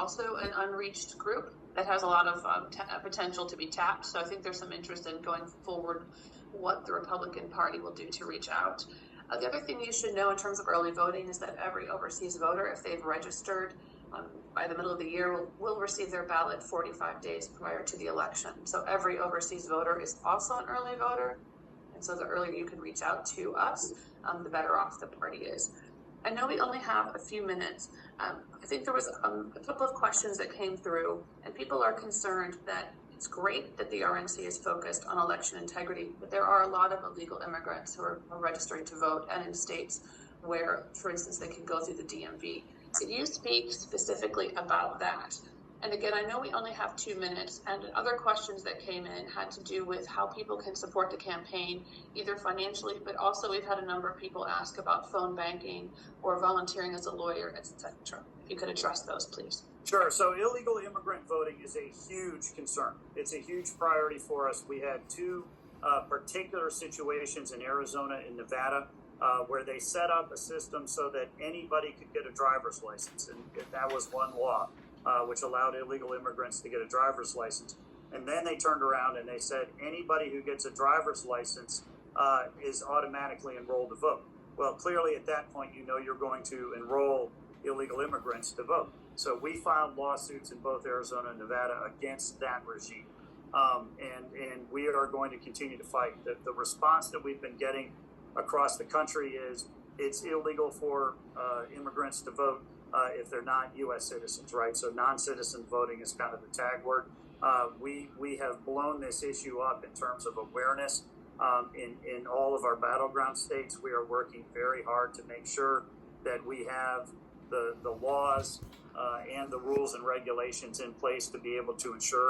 also an unreached group that has a lot of potential to be tapped. So I think there's some interest in going forward what the Republican Party will do to reach out. The other thing you should know in terms of early voting is that every overseas voter, if they've registered by the middle of the year, will receive their ballot 45 days prior to the election. So every overseas voter is also an early voter. And so the earlier you can reach out to us, the better off the party is. I know we only have a few minutes. I think there was a couple of questions that came through, and people are concerned that it's great that the RNC is focused on election integrity, but there are a lot of illegal immigrants who are registering to vote, and in states where, for instance, they can go through the DMV. Can you speak specifically about that? And again, I know we only have 2 minutes, and other questions that came in had to do with how people can support the campaign, either financially, but also we've had a number of people ask about phone banking or volunteering as a lawyer, etc. If you could address those, please. Sure. So illegal immigrant voting is a huge concern. It's a huge priority for us. We had two particular situations in Arizona and Nevada where they set up a system so that anybody could get a driver's license. And that was one law. Which allowed illegal immigrants to get a driver's license. And then they turned around and they said anybody who gets a driver's license is automatically enrolled to vote. Well, clearly at that point, you know you're going to enroll illegal immigrants to vote. So we filed lawsuits in both Arizona and Nevada against that regime. And we are going to continue to fight. The response that we've been getting across the country is it's illegal for immigrants to vote if they're not U.S. citizens, right? So non-citizen voting is kind of the tag word. We have blown this issue up in terms of awareness in all of our battleground states. We are working very hard to make sure that we have the laws and the rules and regulations in place to be able to ensure